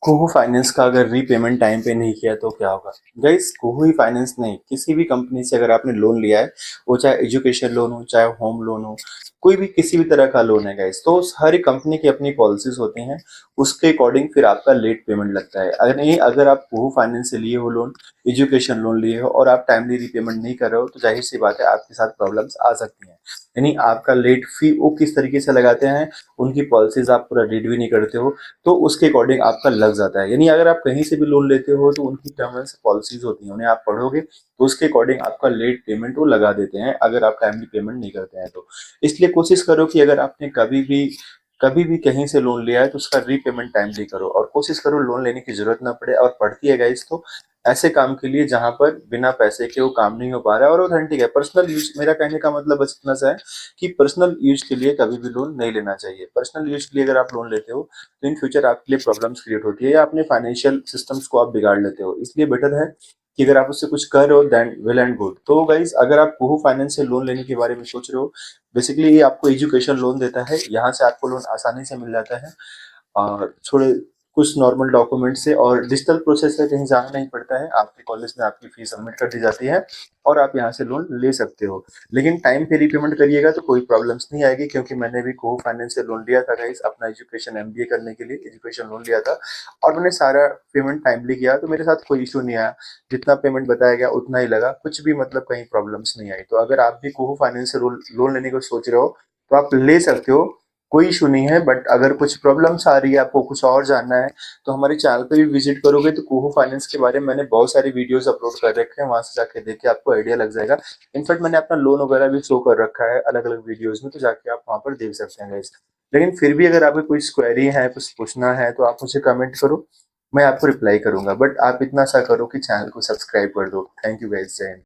Coho finance का अगर repayment time पे नहीं किया तो क्या होगा? गाइस, कोहो ही फाइनेंस नहीं, किसी भी कंपनी से अगर आपने लोन लिया है, वो चाहे एजुकेशन लोन हो, चाहे होम लोन हो, कोई भी किसी भी तरह का लोन है गाइस, तो हर एक कंपनी की अपनी पॉलिसीज होती हैं। उसके अकॉर्डिंग फिर आपका लेट पेमेंट लगता है। अगर नहीं, अगर आप कोहो फाइनेंस से लिए हो लोन, एजुकेशन लोन लिए हो और आप टाइमली रीपेमेंट नहीं कर रहे हो, तो जाहिर सी बात है आपके साथ प्रॉब्लम्स आ सकती हैं। यानी आपका लेट फी वो किस तरीके से लगाते हैं, उनकी पॉलिसीज आप पूरा रीड भी नहीं करते हो, तो उसके अकॉर्डिंग आपका लग जाता है। यानी अगर आप कहीं से भी लोन लेते हो तो उनकी टर्म्स एंड पॉलिसीज होती हैं, उन्हें आप पढ़ोगे तो उसके अकॉर्डिंग आपका लेट पेमेंट वो लगा देते हैं, अगर आप टाइमली पेमेंट नहीं करते हैं तो। इसलिए कोशिश करो कि अगर आपने कभी भी कहीं से लोन लिया है तो उसका रीपेमेंट टाइमली करो, और कोशिश करो लोन लेने की जरूरत ना पड़े। और पड़ती है गाइस तो ऐसे काम के लिए जहां पर बिना पैसे के वो काम नहीं हो पा रहा है और ऑथेंटिक है, पर्सनल यूज। मेरा कहने का मतलब बस इतना सा है कि पर्सनल यूज के लिए कभी भी लोन नहीं लेना चाहिए। पर्सनल यूज के लिए अगर आप लोन लेते हो तो इन फ्यूचर आपके लिए प्रॉब्लम्स क्रिएट होती है, या अपने फाइनेंशियल सिस्टम्स को आप बिगाड़ लेते हो। इसलिए बेटर है कि अगर आप उससे कुछ कर रहे हो देन वेल एंड गुड। तो गाइज, अगर आप कुहू फाइनेंस से लोन लेने के बारे में सोच रहे हो, बेसिकली ये आपको एजुकेशन लोन देता है। यहाँ से आपको लोन आसानी से मिल जाता है, और थोड़े कुछ नॉर्मल डॉक्यूमेंट से और डिजिटल प्रोसेस से कहीं जाना नहीं पड़ता है। आपके कॉलेज में आपकी फीस सबमिट कर दी जाती है और आप यहाँ से लोन ले सकते हो। लेकिन टाइम पे रीपेमेंट करिएगा तो कोई प्रॉब्लम्स नहीं आएगी, क्योंकि मैंने भी कोहो फाइनेंस से लोन लिया था गाइस, अपना एजुकेशन एमबीए करने के लिए एजुकेशन लोन लिया था, और मैंने सारा पेमेंट टाइमली किया, तो मेरे साथ कोई इशू नहीं आया। जितना पेमेंट बताया गया उतना ही लगा, कुछ भी मतलब कहीं प्रॉब्लम्स नहीं आई। तो अगर आप भी कोहो फाइनेंस से लोन लेने को सोच रहे हो तो आप ले सकते हो, कोई इशू नहीं है। बट अगर कुछ प्रॉब्लम्स आ रही है, आपको कुछ और जानना है, तो हमारे चैनल पे भी विजिट करोगे तो कुहू फाइनेंस के बारे में मैंने बहुत सारी वीडियोस अपलोड कर रखे हैं, वहां से जाके देख के आपको आइडिया लग जाएगा। इनफैक्ट मैंने अपना लोन वगैरह भी शो कर रखा है अलग अलग वीडियोस में, तो जाके आप वहां पर देख सकते हैं गाइस। लेकिन फिर भी अगर आपको कोई क्वेरी है, कुछ पूछना है, तो आप मुझे कमेंट करो, मैं आपको रिप्लाई करूंगा। बट आप इतना सा करो कि चैनल को सब्सक्राइब कर दो। थैंक यू गाइस, जय हिंद।